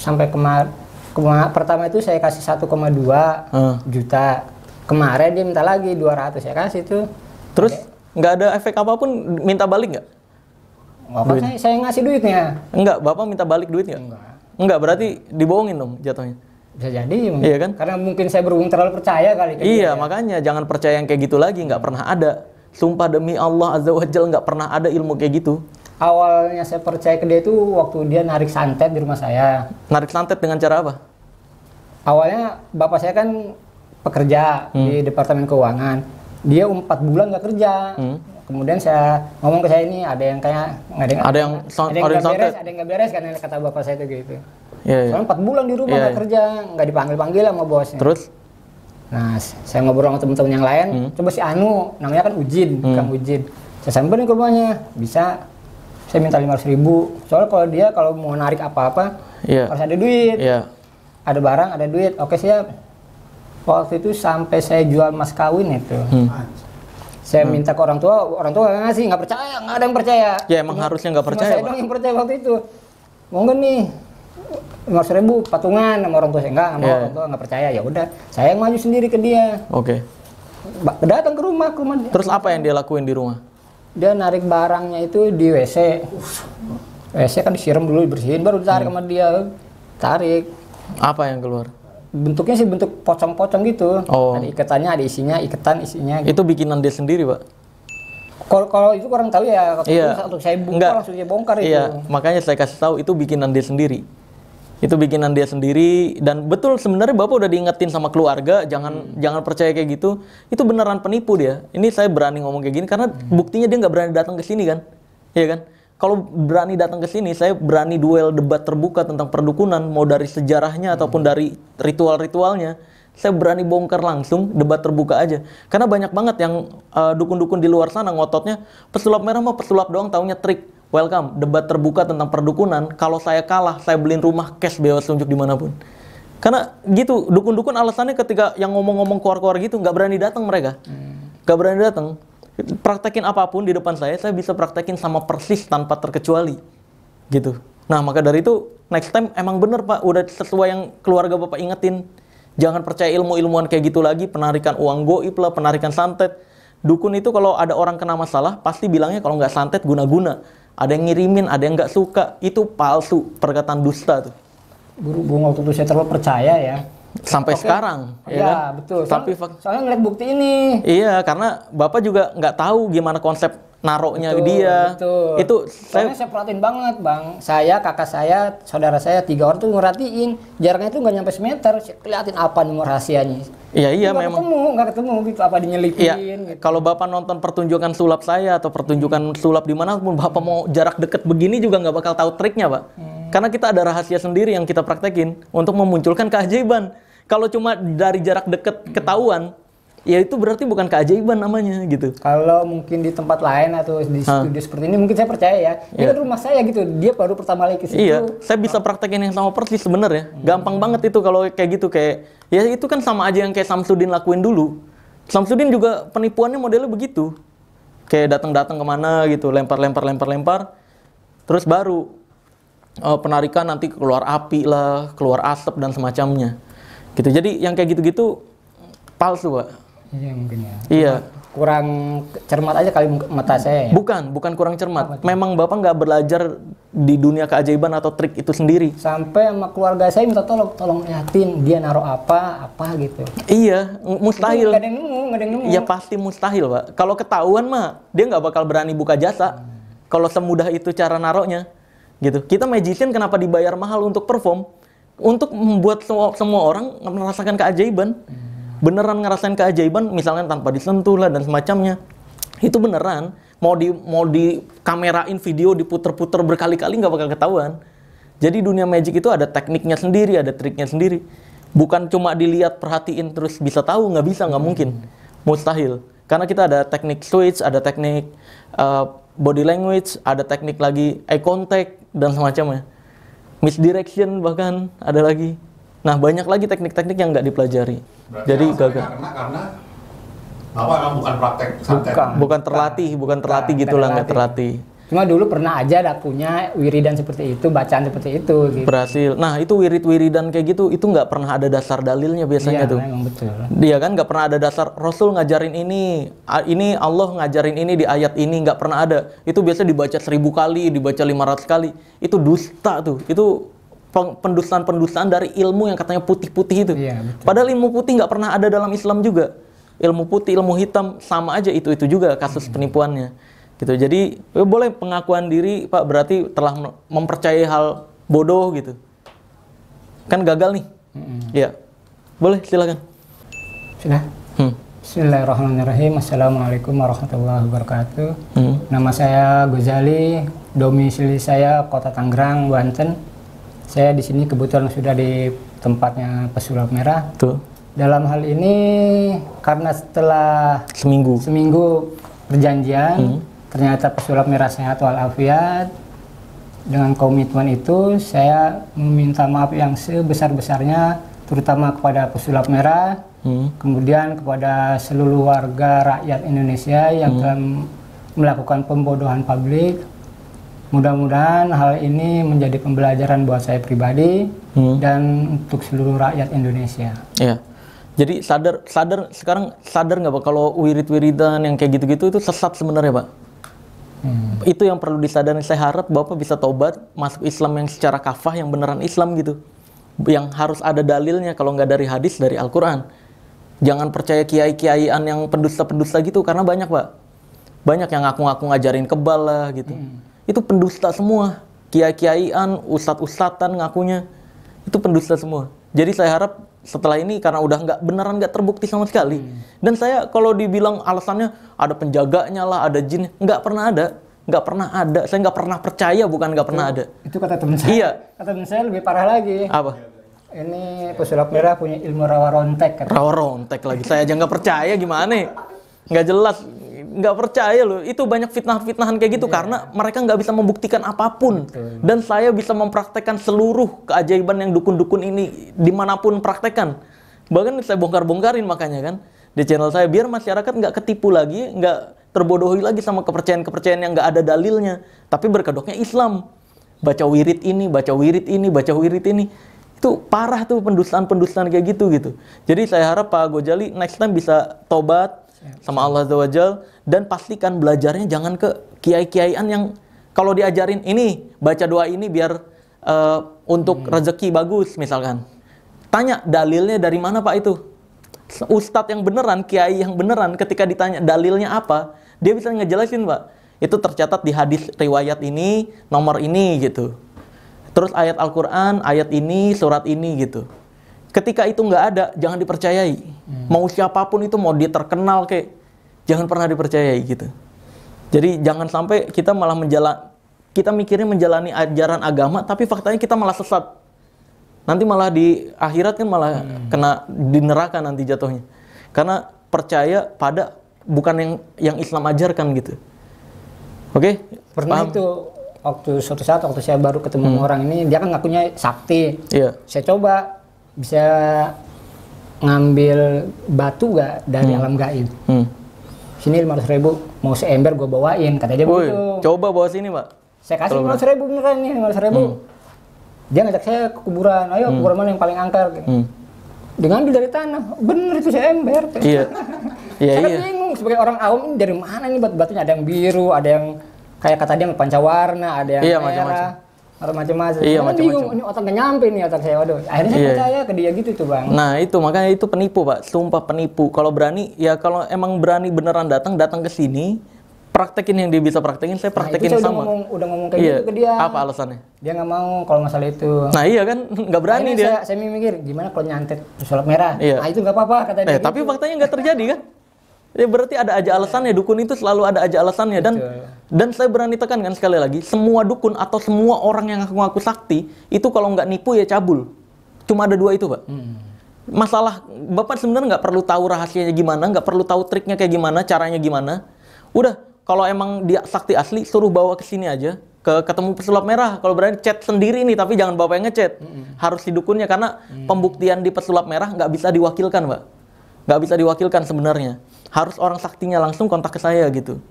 sampai pertama itu saya kasih 1,2 juta. Kemarin dia minta lagi 200, saya kasih tuh. Terus nggak ada efek apapun, minta balik nggak? Bapak saya ngasih duitnya. Enggak, Bapak minta balik duit nggak? Enggak, berarti dibohongin dong jatuhnya. Bisa jadi, iya kan? Karena mungkin saya berhubung terlalu percaya kali. Iya, makanya jangan percaya yang kayak gitu lagi, nggak pernah ada. Sumpah demi Allah Azza wa Jalla, nggak pernah ada ilmu kayak gitu. Awalnya saya percaya ke dia itu waktu dia narik santet di rumah saya. Narik santet dengan cara apa? Awalnya bapak saya kan pekerja di Departemen Keuangan. Dia 4 bulan nggak kerja. Kemudian saya ngomong ke saya ini ada yang kayak ada yang nggak beres karena kata bapak saya itu gitu. Soalnya 4 bulan di rumah nggak kerja, nggak dipanggil sama bosnya. Terus? Nah, saya ngobrol sama teman-teman yang lain. Coba si Anu, namanya kan Ujin, Kang Ujin. Saya samperin ke rumahnya, bisa. Saya minta 500.000. Soalnya kalau mau narik apa-apa harus ada duit. Ada barang, ada duit. Oke siap. Waktu itu sampai saya jual mas kawin itu. Saya minta ke orang tua nggak ngasih, nggak percaya, nggak ada yang percaya. Ya emang harusnya nggak percaya. Saya dong yang percaya waktu itu. Mau nggak nih 500.000 patungan sama orang tua saya sama orang tua nggak percaya. Ya udah, saya yang maju sendiri ke dia. Oke. Datang ke rumah dia. Terus apa yang dia lakuin di rumah? Dia narik barangnya itu di WC. WC kan disiram dulu, dibersihin, baru ditarik sama dia. Tarik. Apa yang keluar? Bentuknya sih bentuk pocong-pocong gitu. Oh. Ada ikatannya, ada isinya, iketan isinya. Gitu. Itu bikinan dia sendiri, Pak? Kalau itu kurang tahu ya. Iya. Untuk saya buka langsung saya bongkar itu. Iya, makanya saya kasih tahu itu bikinan dia sendiri. Itu bikinan dia sendiri, dan betul sebenarnya Bapak udah diingetin sama keluarga, jangan percaya kayak gitu. Itu beneran penipu dia. Ini saya berani ngomong kayak gini karena buktinya dia nggak berani datang ke sini kan. Iya kan? Kalau berani datang ke sini, saya berani duel debat terbuka tentang perdukunan, mau dari sejarahnya ataupun dari ritual-ritualnya. Saya berani bongkar langsung, debat terbuka aja. Karena banyak banget yang dukun-dukun di luar sana ngototnya, pesulap merah mah pesulap doang, taunya trik. Welcome, debat terbuka tentang perdukunan. Kalau saya kalah, saya beliin rumah cash bebas tunjuk dimanapun. Karena gitu, dukun-dukun alasannya ketika yang ngomong-ngomong keluar-keluar gitu, nggak berani datang mereka. Nggak berani datang. Praktekin apapun di depan saya bisa praktekin sama persis tanpa terkecuali. Gitu. Nah, maka dari itu, next time emang bener Pak, udah sesuai yang keluarga Bapak ingetin. Jangan percaya ilmu-ilmuwan kayak gitu lagi, penarikan uang goib lah, penarikan santet. Dukun itu kalau ada orang kena masalah, pasti bilangnya kalau nggak santet guna-guna. Ada yang ngirimin, ada yang nggak suka. Itu palsu, perkataan dusta tuh. Berhubung waktu itu saya terlalu percaya ya. Sampai sekarang. Iya, kan? betul. Tapi soalnya ngeliat bukti ini. iya, karena Bapak juga nggak tahu gimana konsep naroknya dia. Betul. Itu soalnya saya perhatiin banget Bang. Saya, kakak saya, saudara saya, 3 orang tuh ngerhatiin. Jaraknya itu nggak nyampe semeter. Keliatin apa nih rahasianya. Iya, nggak memang. nggak ketemu gitu, apa dinyelipin. Iya, gitu. kalau Bapak nonton pertunjukan sulap saya atau pertunjukan sulap dimanapun, Bapak mau jarak deket begini juga nggak bakal tahu triknya, Pak. Karena kita ada rahasia sendiri yang kita praktekin untuk memunculkan keajaiban. Kalau cuma dari jarak deket ketahuan, ya itu berarti bukan keajaiban namanya gitu. Kalau mungkin di tempat lain atau di studio seperti ini mungkin saya percaya ya. Ini kan rumah saya gitu. Dia baru pertama kali ke situ. Iya, saya bisa praktekin yang sama persis sebenarnya. Gampang banget itu kalau kayak gitu, kayak ya itu kan sama aja yang kayak Samsudin lakuin dulu. Samsudin juga penipuannya modelnya begitu. Kayak datang-datang kemana gitu, lempar. Terus baru penarikan nanti keluar api lah, keluar asap dan semacamnya. Gitu. Jadi yang kayak gitu-gitu palsu, Pak. Iya mungkin ya. Iya. Kurang cermat aja kali mata saya ya. Bukan kurang cermat. Memang Bapak nggak belajar di dunia keajaiban atau trik itu sendiri. Sampai sama keluarga saya minta tolong liatin dia naruh apa gitu. Iya, mustahil. Nggak ada yang nemu. Iya pasti mustahil, Pak. Kalau ketahuan mah dia nggak bakal berani buka jasa. Kalau semudah itu cara naruhnya, gitu. Kita magician kenapa dibayar mahal untuk perform? Untuk membuat semua orang merasakan keajaiban. Beneran ngerasain keajaiban, misalnya tanpa disentuh lah dan semacamnya. Itu beneran. Mau di kamerain video, diputer-puter berkali-kali nggak bakal ketahuan. Jadi dunia magic itu ada tekniknya sendiri, ada triknya sendiri. Bukan cuma dilihat, perhatiin terus bisa tahu, nggak bisa, nggak mungkin. Mustahil. Karena kita ada teknik switch, ada teknik body language, ada teknik lagi eye contact dan semacamnya. Misdirection bahkan ada lagi. Nah, banyak lagi teknik-teknik yang nggak dipelajari. Berarti jadi gagal. Karena Bapak kan bukan praktek santet. Bukan terlatih gitulah, nggak terlatih. Cuma dulu pernah aja ada punya wiridan seperti itu, bacaan seperti itu. Gitu. Berhasil. Nah, itu wirid-wiridan kayak gitu, itu nggak pernah ada dasar dalilnya biasanya tuh. Iya, memang betul. Dia kan nggak pernah ada dasar Rasul ngajarin ini Allah ngajarin ini di ayat ini, nggak pernah ada. Itu biasa dibaca 1000 kali, dibaca 500 kali. Itu dusta tuh. Itu pendustaan dari ilmu yang katanya putih-putih itu. Iya, betul. Padahal ilmu putih nggak pernah ada dalam Islam juga. Ilmu putih, ilmu hitam sama aja itu juga kasus penipuannya. Gitu. Jadi boleh pengakuan diri Pak berarti telah mempercayai hal bodoh gitu. Kan gagal nih. Iya. Boleh silakan. Sudah. Bismillahirrahmanirrahim. Assalamualaikum warahmatullahi wabarakatuh. Nama saya Gozali, domisili saya Kota Tangerang, Banten. Saya di sini kebetulan sudah di tempatnya pesulap merah. Tuh. Dalam hal ini karena setelah seminggu perjanjian, ternyata pesulap merah sehat walafiat. Dengan komitmen itu saya meminta maaf yang sebesar-besarnya, terutama kepada pesulap merah, kemudian kepada seluruh warga rakyat Indonesia yang telah melakukan pembodohan publik. Mudah-mudahan hal ini menjadi pembelajaran buat saya pribadi dan untuk seluruh rakyat Indonesia. Iya. Jadi sekarang sadar nggak Pak kalau wirid-wiridan yang kayak gitu-gitu itu sesat sebenarnya Pak? Itu yang perlu disadari. Saya harap Bapak bisa tobat, masuk Islam yang secara kafah, yang beneran Islam gitu. Yang harus ada dalilnya, kalau nggak dari hadis, dari Al-Quran. Jangan percaya kiai-kiaian yang pendusta-pendusta gitu, karena banyak Pak. Banyak yang ngaku-ngaku ngajarin kebal lah gitu. Itu pendusta semua. Kiai-kiaian, ustadz-ustadzan ngakunya. Itu pendusta semua. Jadi saya harap setelah ini, karena udah beneran nggak terbukti sama sekali. Dan saya kalau dibilang alasannya ada penjaganya lah, ada jin, nggak pernah ada. Nggak pernah ada. Saya nggak pernah percaya, bukan nggak pernah ada. Itu kata teman saya. Iya. Kata teman saya lebih parah lagi. Apa? Ini pesulap merah punya ilmu rawa rontek. Rawa rontek lagi. Saya aja nggak percaya, gimana? Nggak jelas. Nggak percaya loh. Itu banyak fitnah-fitnahan kayak gitu karena mereka nggak bisa membuktikan apapun. Dan saya bisa mempraktekkan seluruh keajaiban yang dukun-dukun ini dimanapun praktekkan. Bahkan saya bongkar-bongkarin makanya kan di channel saya, biar masyarakat nggak ketipu lagi, nggak terbodohi lagi sama kepercayaan-kepercayaan yang nggak ada dalilnya, tapi berkedoknya Islam. Baca wirid ini, baca wirid ini, baca wirid ini. Itu parah tuh pendustaan-pendustaan kayak gitu. Jadi saya harap Pak Ghazali next time bisa tobat sama Allah Azza wa Jalla, dan pastikan belajarnya jangan ke kiai-kiaian yang kalau diajarin ini, baca doa ini biar untuk rezeki bagus misalkan. Tanya dalilnya dari mana Pak itu? Ustadz yang beneran, kiai yang beneran, ketika ditanya dalilnya apa, dia bisa ngejelasin Pak. Itu tercatat di hadis riwayat ini, nomor ini gitu. Terus ayat Al-Quran, ayat ini, surat ini gitu. Ketika itu nggak ada, jangan dipercayai. Mau siapapun itu, mau dia terkenal kayak, jangan pernah dipercayai gitu. Jadi jangan sampai kita malah kita mikirnya menjalani ajaran agama, tapi faktanya kita malah sesat. Nanti malah di akhirat kan malah kena di neraka nanti jatuhnya. Karena percaya pada bukan yang Islam ajarkan gitu. Oke? Pernah Paham? itu suatu saat waktu saya baru ketemu orang ini, dia kan ngakunya sakti. Iya. Saya coba bisa ngambil batu gak dari alam gaib. Sini 500.000, mau seember gue bawain, kata dia begitu. Coba bawa sini Pak. Saya kasih 500.000 beneran nih, 500.000. Dia ngajak saya ke kuburan, ayo kuburan mana yang paling angker. Dia ngambil dari tanah, bener itu seember. Iya. Saya bingung sebagai orang awam, ini dari mana nih batu-batunya, ada yang biru, ada yang kayak kata dia pancawarna, ada yang merah, macam-macam. Iya, Saya bingung, ini otak nggak nyampe nih otak saya, waduh. Akhirnya saya percaya ke dia gitu tuh Bang. Nah itu makanya itu penipu Pak, sumpah penipu. Kalau berani, ya kalau emang berani beneran datang ke sini, praktekin yang dia bisa praktekin, saya praktekin saya sama. Udah ngomong kayak gitu ke dia. Apa alasannya? Dia nggak mau kalau masalah itu. Nah iya kan, nggak berani Akhirnya dia. Saya mikir, gimana kalau nyantet pesulap merah? Iya. Nah itu nggak apa-apa kata dia. Tapi faktanya nggak terjadi kan? Ya berarti ada aja alasannya, dukun itu selalu ada aja alasannya. Dan saya berani tekankan sekali lagi, semua dukun atau semua orang yang ngaku-ngaku sakti, itu kalau nggak nipu ya cabul. Cuma ada dua itu Pak. Masalah, Bapak sebenarnya nggak perlu tahu rahasianya gimana, nggak perlu tahu triknya kayak gimana, caranya gimana. Udah, kalau emang dia sakti asli, suruh bawa ke sini aja, ketemu pesulap merah. Kalau berani chat sendiri nih, tapi jangan bapak yang ngechat. Harus di dukunnya, karena pembuktian di pesulap merah nggak bisa diwakilkan Pak. Nggak bisa diwakilkan sebenarnya. Harus orang saktinya langsung kontak ke saya gitu.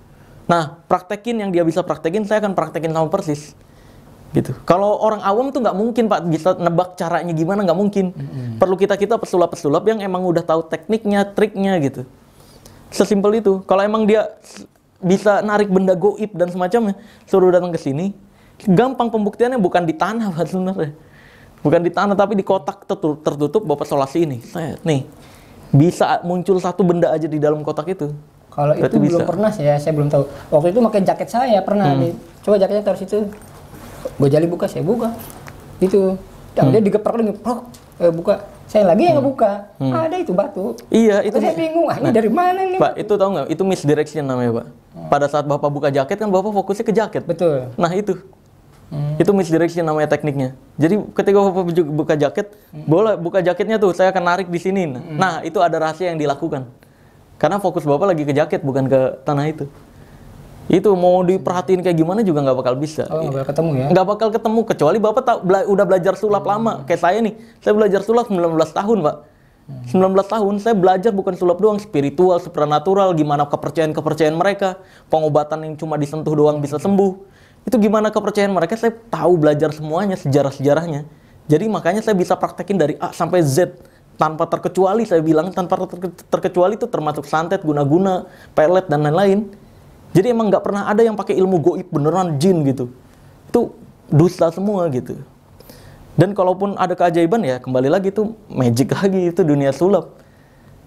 Nah, praktekin yang dia bisa praktekin, saya akan praktekin sama persis. Gitu. Kalau orang awam tuh nggak mungkin Pak bisa nebak caranya gimana, nggak mungkin. Perlu kita pesulap-pesulap yang emang udah tahu tekniknya, triknya gitu. Sesimpel itu. Kalau emang dia bisa narik benda goib dan semacamnya, suruh datang ke sini. Gampang pembuktiannya, bukan di tanah Pak sebenarnya. Bukan di tanah, tapi di kotak tertutup, Bapak solasi ini. Saya nih bisa muncul satu benda aja di dalam kotak itu. Kalau itu belum pernah saya belum tahu. Waktu itu pakai jaket saya pernah coba jaketnya taruh situ. Ghazali buka, saya buka. Itu. Dan dia digeprek lagi, buka. Saya lagi yang ngebuka. Ada itu batu. Iya, itu saya bingung, ini dari mana nih? Pak, itu tahu nggak? Itu misdirection namanya, Pak. Pada saat Bapak buka jaket kan Bapak fokusnya ke jaket. Betul. Nah, itu. Itu misdirection namanya tekniknya. Jadi ketika Bapak buka jaket, boleh buka jaketnya tuh, saya akan narik di sini. Nah, itu ada rahasia yang dilakukan. Karena fokus Bapak lagi ke jaket, bukan ke tanah itu. Itu mau diperhatiin kayak gimana juga nggak bakal bisa. Oh, nggak bakal ketemu ya? Nggak bakal ketemu, kecuali Bapak udah belajar sulap lama. Kayak saya nih, saya belajar sulap 19 tahun, Pak. 19 tahun, saya belajar bukan sulap doang, spiritual, supranatural, gimana kepercayaan mereka, pengobatan yang cuma disentuh doang bisa sembuh. Itu gimana kepercayaan mereka, saya tahu belajar semuanya, sejarah-sejarahnya. Jadi makanya saya bisa praktekin dari A sampai Z. Tanpa terkecuali, saya bilang tanpa terkecuali itu termasuk santet, guna-guna, pelet, dan lain-lain. Jadi emang nggak pernah ada yang pakai ilmu goib beneran jin gitu. Itu dusta semua gitu. Dan kalaupun ada keajaiban ya kembali lagi itu magic lagi, itu dunia sulap.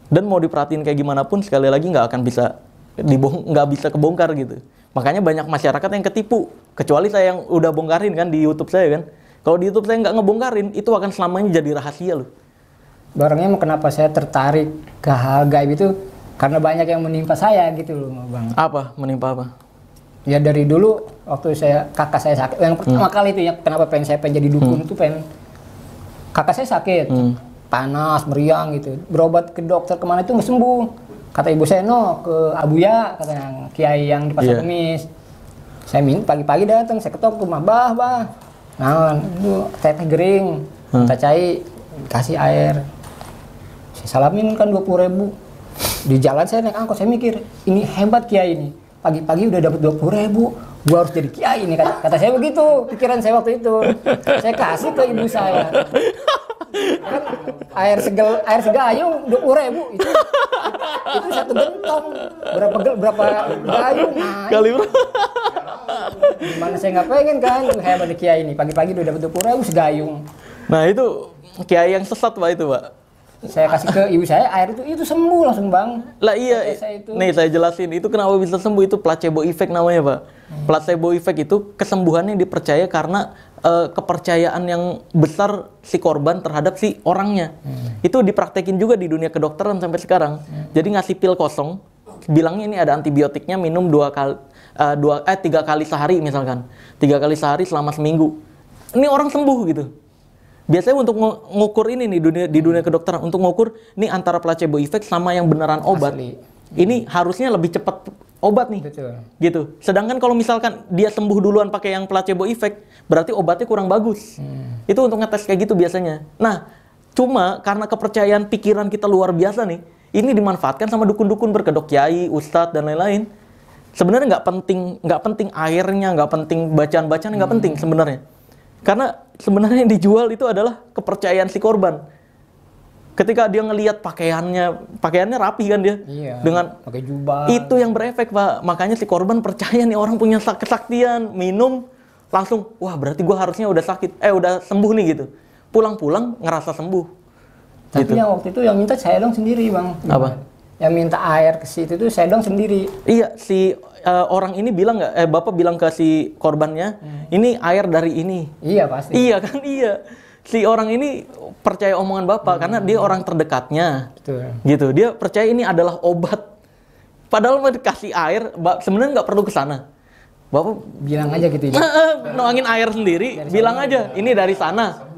Dan mau diperhatiin kayak gimana pun sekali lagi nggak akan bisa nggak bisa kebongkar gitu. Makanya banyak masyarakat yang ketipu. Kecuali saya yang udah bongkarin kan di YouTube saya kan. Kalau di YouTube saya nggak ngebongkarin, itu akan selamanya jadi rahasia loh. Barangnya kenapa saya tertarik ke hal gaib itu karena banyak yang menimpa saya gitu loh Bang. Apa? Menimpa apa? Ya dari dulu waktu kakak saya sakit, yang pertama kali itu ya kenapa saya pengen jadi dukun itu kakak saya sakit, panas, meriang gitu, berobat ke dokter kemana itu nggak sembuh. Kata ibu saya ke Abuya, kata yang kiai yang di pasar Kemis. Saya pagi-pagi datang, saya ketok rumah bah, nah itu teteh gering, minta cai, kasih air, saya salamin kan 20.000. Di jalan saya naik angkot, saya mikir ini hebat kiai ini. Pagi-pagi udah dapat 20.000, gua harus jadi kiai ini kata saya begitu, pikiran saya waktu itu. Saya kasih ke ibu saya. Kan air segayung 20.000 itu satu gentong berapa gayung. Nah, Kali bro. gimana saya nggak pengen kan hebat di kiai ini pagi-pagi udah dapat 20.000 segayung. Nah itu kiai yang sesat Pak itu Pak. Saya kasih ke ibu saya air itu sembuh langsung Bang. Lah iya, nih saya jelasin itu kenapa bisa sembuh, itu placebo effect namanya Pak. Placebo effect itu kesembuhannya dipercaya karena kepercayaan yang besar si korban terhadap si orangnya. Itu dipraktekin juga di dunia kedokteran sampai sekarang. Jadi ngasih pil kosong, bilangnya ini ada antibiotiknya, minum 3 kali sehari misalkan. 3 kali sehari selama seminggu. Ini orang sembuh gitu. Biasanya untuk ngukur ini nih di dunia kedokteran, untuk ngukur ini antara placebo effect sama yang beneran obat. Asli. Ini harusnya lebih cepat obat nih. Betul. Gitu. Sedangkan kalau misalkan dia sembuh duluan pakai yang placebo effect, berarti obatnya kurang bagus. Itu untuk ngetes kayak gitu biasanya. Nah, cuma karena kepercayaan pikiran kita luar biasa nih, ini dimanfaatkan sama dukun-dukun berkedok kiai, ustadz dan lain-lain. Sebenarnya nggak penting airnya, nggak penting bacaan-bacaan, nggak penting sebenarnya. Karena sebenarnya yang dijual itu adalah kepercayaan si korban. Ketika dia ngelihat pakaiannya rapi kan dia, dengan pakai jubah. Itu yang berefek Pak. Makanya si korban percaya nih orang punya kesaktian, minum langsung, wah berarti gua harusnya udah sembuh nih gitu. Pulang-pulang ngerasa sembuh. Tapi gitu. yang waktu itu yang minta saya dong sendiri Bang. Apa? Yang minta air ke situ itu saya dong sendiri. Iya, si orang ini bilang nggak, Bapak bilang ke si korbannya, ini air dari ini. Iya pasti. Iya kan, iya. Si orang ini percaya omongan Bapak karena dia orang terdekatnya. Betul. Gitu, dia percaya ini adalah obat. Padahal mau dikasih air, sebenarnya nggak perlu ke sana. Bapak Bilang aja gitu ya. nuangin air sendiri, bilang aja, ini dari sana.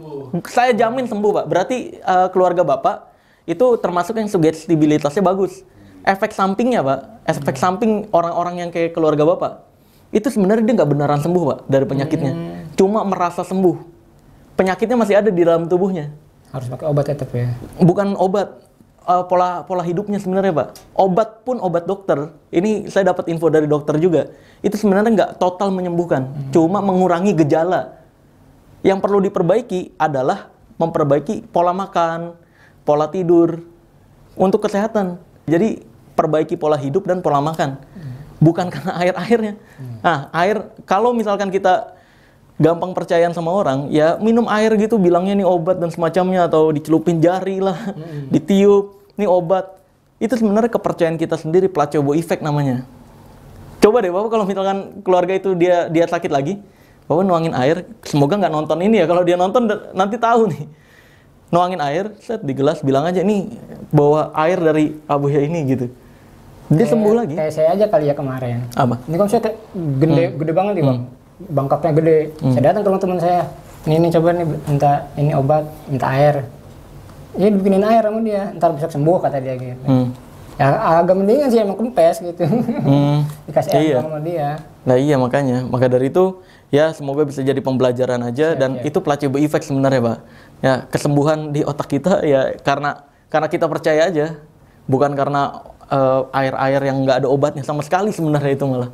Saya jamin sembuh Pak. Berarti keluarga Bapak itu termasuk yang sugestibilitasnya bagus. Efek sampingnya Pak, efek samping orang-orang yang kayak keluarga Bapak, itu sebenarnya dia nggak beneran sembuh Pak dari penyakitnya. Cuma merasa sembuh. Penyakitnya masih ada di dalam tubuhnya. Harus pakai obat tetap ya. Bukan obat, pola hidupnya sebenarnya Pak. Obat pun obat dokter. Ini saya dapat info dari dokter juga. Itu sebenarnya nggak total menyembuhkan, cuma mengurangi gejala. Yang perlu diperbaiki adalah memperbaiki pola makan, pola tidur untuk kesehatan. Jadi perbaiki pola hidup dan pola makan. Bukan karena air-airnya. Nah, air kalau misalkan kita gampang percayaan sama orang, ya minum air gitu bilangnya ini obat dan semacamnya, atau dicelupin jari lah, ditiup, ini obat. Itu sebenarnya kepercayaan kita sendiri, placebo effect namanya. Coba deh Bapak kalau misalkan keluarga itu dia sakit lagi, Bapak nuangin air, semoga nggak nonton ini ya, kalau dia nonton nanti tahu nih. Nuangin air, set di gelas, bilang aja ini bawa air dari Abuya ini gitu. Dia sembuh lagi. Kayak saya aja kali ya kemarin. Apa? Ini kan saya gede banget nih Bang. Bangkaknya gede. Saya datang ke rumah teman saya. Ini coba nih minta ini obat, minta air. Iya bikinin air sama dia, ntar bisa sembuh kata dia gitu. Ya agak mendingan sih emang kempes gitu. Dikasih air sama dia. Nah iya makanya, maka dari itu ya semoga bisa jadi pembelajaran aja. Dan itu placebo effect sebenarnya Pak. Ya kesembuhan di otak kita ya karena kita percaya aja, bukan karena air-air yang nggak ada obatnya sama sekali sebenarnya itu malah.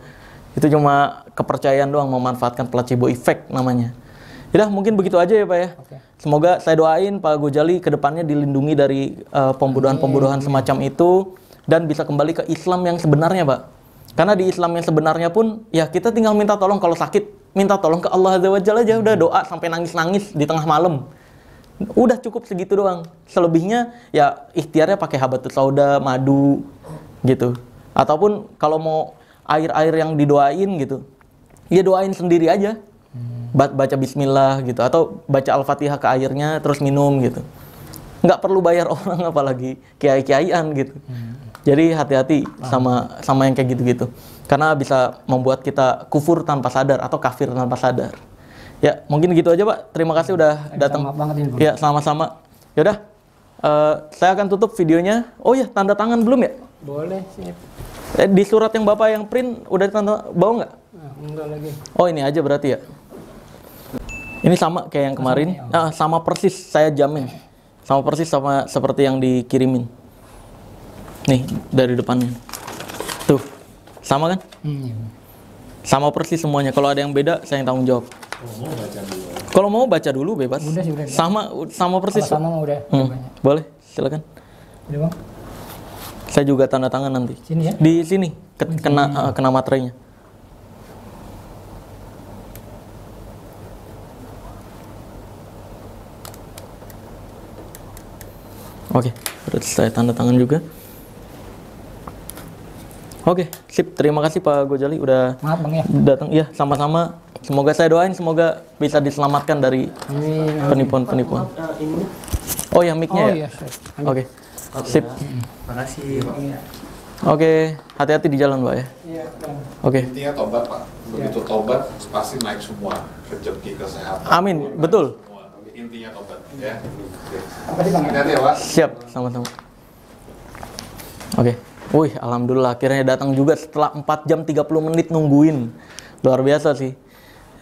Itu cuma kepercayaan doang, memanfaatkan placebo effect namanya. Ya mungkin begitu aja ya Pak ya. Semoga saya doain Pak Gojali ke depannya dilindungi dari pembunuhan-pembunuhan semacam itu dan bisa kembali ke Islam yang sebenarnya Pak. Karena di Islam yang sebenarnya pun, ya kita tinggal minta tolong kalau sakit, minta tolong ke Allah Azza wa Jalla aja, udah doa sampai nangis-nangis di tengah malam. Udah cukup segitu doang. Selebihnya ya ikhtiarnya pakai habatus sauda, madu gitu. Ataupun kalau mau air-air yang didoain gitu, ya doain sendiri aja. Baca bismillah gitu, atau baca Al-Fatihah ke airnya terus minum gitu. Nggak perlu bayar orang, apalagi kiai-kiaian gitu. Jadi hati-hati sama yang kayak gitu-gitu. Karena bisa membuat kita kufur tanpa sadar atau kafir tanpa sadar. Ya, mungkin gitu aja, Pak. Terima kasih udah datang. Sama banget ini, Bang. Ya, sama-sama. Yaudah, saya akan tutup videonya. Oh ya, tanda tangan belum ya? Boleh, sip. Di surat yang Bapak yang print udah tanda bawa nggak? Nah, enggak lagi. Oh, ini aja berarti ya. Ini sama kayak yang kemarin. Sama persis, saya jamin. Sama persis sama seperti yang dikirimin. Nih, dari depannya. Tuh, sama kan? Iya. Sama persis semuanya. Kalau ada yang beda, saya yang tanggung jawab. Kalau mau baca dulu bebas. Udah sih, udah. Sama persis. Kalau sama udah. Boleh, silakan. Udah, Bang. Saya juga tanda tangan nanti. Sini ya? Di sini kena materainya. Oke, berarti saya tanda tangan juga. Oke, sip. Terima kasih Pak Gojali udah Maaf, Bang ya. datang. Ya, sama-sama. Semoga saya doain semoga bisa diselamatkan dari penipuan-penipuan. Oh ya, mic-nya Oh ya? iya, sip. Oke. Sip. Makasih. Oke, hati-hati di jalan, Pak ya. Iya, Bang. Oke. Intinya tobat, Pak. Begitu tobat pasti naik semua, rezeki, kesehatan. Amin, betul. Semua. Tapi intinya tobat ya. Apa sih, Bang? Hati-hati ya, Pak. Siap, sama-sama. Oke. Wih, alhamdulillah akhirnya datang juga setelah 4 jam 30 menit nungguin. Luar biasa sih.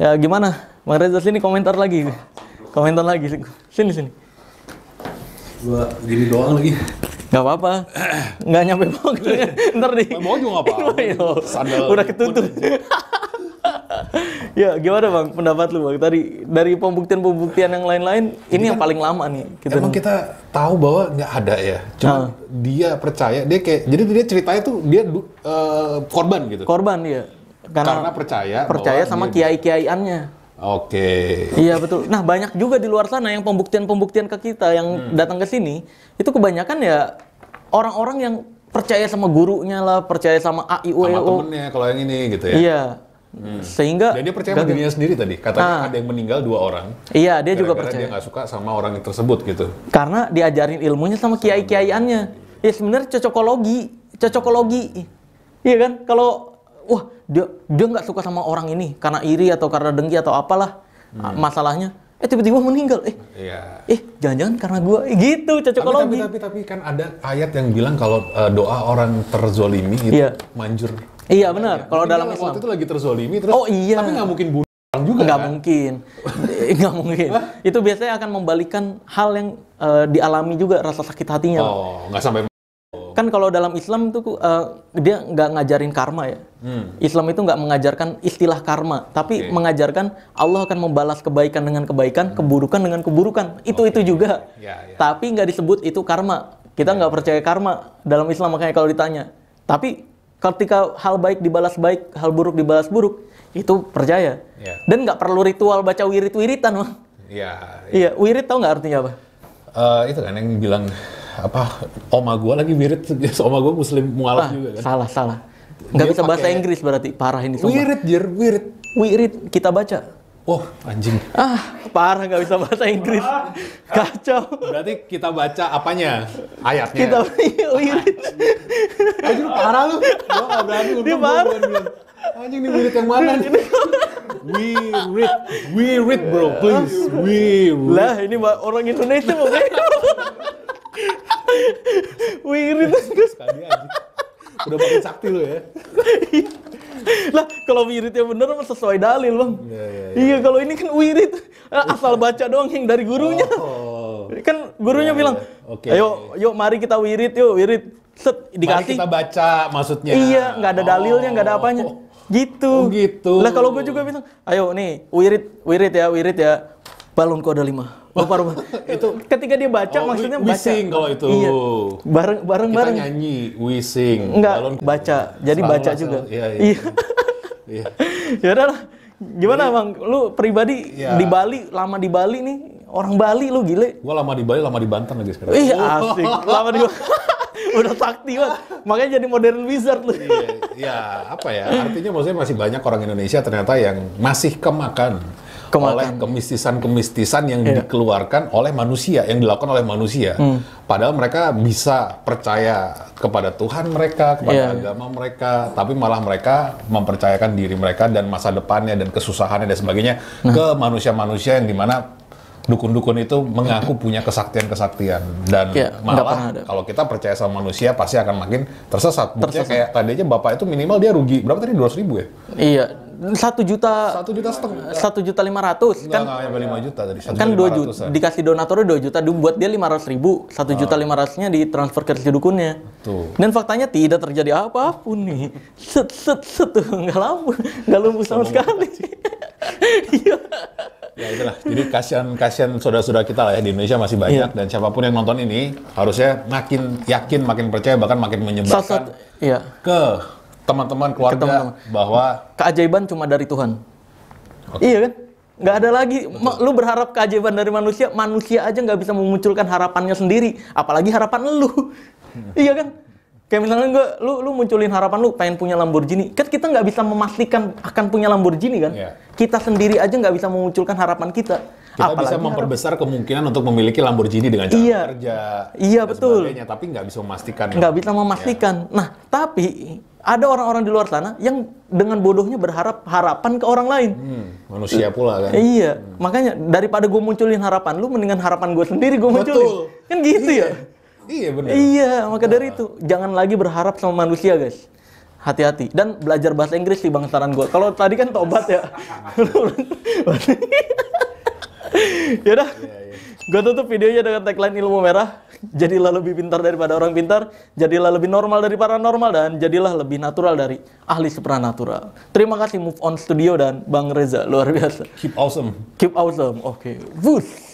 Ya gimana? Bang Reza sini komentar lagi. Komentar lagi. Sini. Gua gini doang lagi. Gak apa-apa. Nggak nyampe banget. Ntar di... Mau juga nggak apa-apa. Sandal. Udah ketutup. Ya gimana Bang pendapat lu Bang? Tadi dari pembuktian yang lain-lain, ini yang paling lama nih. Emang kita tahu bahwa nggak ada ya. Cuma dia percaya, dia kayak, jadi dia ceritanya tuh dia korban gitu. Korban dia. Karena percaya bahwa sama dia- kiai-kiaiannya. Oke. Iya betul. Nah banyak juga di luar sana yang pembuktian-pembuktian ke kita yang datang ke sini itu kebanyakan ya orang-orang yang percaya sama gurunya lah, percaya sama A I U E Sama O. temennya kalau yang ini gitu ya. Iya. Sehingga Dan dia percaya sama dirinya sendiri tadi. Katanya ada yang meninggal 2 orang. Iya dia juga Gara-gara percaya. dia nggak suka sama orang tersebut gitu. Karena diajarin ilmunya sama kiai-kiaiannya. Ya sebenarnya cocokologi. Iya kan? Kalau wah dia nggak suka sama orang ini karena iri atau karena dengki atau apalah masalahnya. Tiba-tiba meninggal. Iya. Jangan-jangan karena gua gitu cocokologi. Tapi kan ada ayat yang bilang kalau doa orang terzolimi itu Iya. manjur. Iya benar. Kalau Mungkin dalam dia Islam. waktu itu lagi terzolimi terus. Oh, iya. Tapi nggak mungkin bunuh orang juga. Nggak kan? mungkin. Nggak mungkin. Itu biasanya akan membalikan hal yang dialami juga rasa sakit hatinya. Oh, nggak sampai. Kan kalau dalam Islam itu dia nggak ngajarin karma ya. Islam itu nggak mengajarkan istilah karma, tapi mengajarkan Allah akan membalas kebaikan dengan kebaikan, keburukan dengan keburukan. Itu juga. Ya. Tapi nggak disebut itu karma. Kita nggak percaya karma dalam Islam, makanya kalau ditanya. Tapi ketika hal baik dibalas baik, hal buruk dibalas buruk, itu percaya. Ya. Dan nggak perlu ritual baca wirid-wiritan, Bang. Iya. Iya, wirid tahu nggak artinya apa? Itu kan yang bilang apa? Oma gua lagi wirid, oma gua muslim mualaf juga kan. Salah. Nggak Dia bisa bahasa pakai- Inggris berarti, parah ini sumpah. Wirid. Wirid kita baca. Oh, anjing. Parah nggak bisa bahasa Inggris. Kacau. Berarti kita baca apanya? Ayatnya. Kita wirid. Anjing parah lu. Gua nggak berani Dia untuk parah. gua bilang. Anjing ini wirid yang mana nih? Wirid bro, please. Wirid. Lah ini orang Indonesia makanya. Wirid. Tadi anjing. Udah makin sakti lu ya. Lah kalau wiridnya bener mah sesuai dalil Bang. Iya kalau ini kan wirid asal baca doang yang dari gurunya. Kan gurunya bilang, Oke. ayo yuk mari kita wirid yuk wirid. Set Mari dikasih. kita baca maksudnya. Iya, nggak ada dalilnya, nggak ada apanya. Gitu. Oh, gitu. Lah kalau gue juga bilang, ayo nih, wirid ya. Balonku ada 5. Bapak itu ketika dia baca maksudnya baca. Wising kalau itu. Iya. Bareng. Kita nyanyi, wising. Enggak, Balon baca. Jadi selalu baca lah, juga. selalu. Iya. Iya. Ya udah lah. Gimana Bang? Lu pribadi Iya. di Bali, lama di Bali nih. Orang Bali lu gile. Gua lama di Bali, lama di Banten lagi sekarang. Ih, asik. Lama di udah sakti banget. Makanya jadi modern wizard lu. Iya, apa ya? Artinya maksudnya masih banyak orang Indonesia ternyata yang masih kemakan oleh kemistisan-kemistisan yang dikeluarkan oleh manusia, yang dilakukan oleh manusia. Padahal mereka bisa percaya kepada Tuhan mereka, kepada agama mereka, tapi malah mereka mempercayakan diri mereka dan masa depannya dan kesusahannya dan sebagainya ke manusia-manusia yang dimana dukun-dukun itu mengaku punya kesaktian-kesaktian dan malah kalau kita percaya sama manusia pasti akan makin tersesat. Buktinya kayak tadi aja Bapak itu minimal dia rugi berapa tadi 200.000 ya? Iya, 1,5 juta. 1,5 kan? Nggak nyampe 5 juta tadi. Kan 2 juta dikasih donaturnya 2 juta, buat dia 500.000, 1.500.000-nya ditransfer ke dukunnya. Tuh. Dan faktanya tidak terjadi apa-apun nih. Set nggak lumpuh sama sekali. Iya. Ya itulah, jadi kasihan saudara-saudara kita lah ya di Indonesia masih banyak dan siapapun yang nonton ini harusnya makin yakin, makin percaya, bahkan makin menyebarkan ke teman-teman keluarga bahwa keajaiban cuma dari Tuhan. Iya kan? Nggak ada lagi. Lu berharap keajaiban dari manusia aja nggak bisa memunculkan harapannya sendiri, apalagi harapan lu. Iya kan? Kayak misalnya lu munculin harapan lu pengen punya Lamborghini, kan kita nggak bisa memastikan akan punya Lamborghini kan? Kita sendiri aja nggak bisa memunculkan harapan kita. Kita bisa memperbesar kemungkinan untuk memiliki Lamborghini dengan cara kerja, dan betul. sebagainya, tapi nggak bisa memastikan. Nggak bisa memastikan. Nah, tapi ada orang-orang di luar sana yang dengan bodohnya berharap harapan ke orang lain. Manusia pula kan. Iya, makanya daripada gue munculin harapan lu, mendingan harapan gue sendiri gue munculin. Betul. Kan gitu ya. Iya benar. Iya, maka dari itu jangan lagi berharap sama manusia, guys. Hati-hati dan belajar bahasa Inggris sih Bang, saran gue. Kalau tadi kan tobat ya. Yaudah, gue tutup videonya dengan tagline ilmu merah. Jadilah lebih pintar daripada orang pintar, jadilah lebih normal dari paranormal, dan jadilah lebih natural dari ahli supranatural. Terima kasih Move On Studio dan Bang Reza, luar biasa. Keep awesome. Keep awesome. Oke. Boost.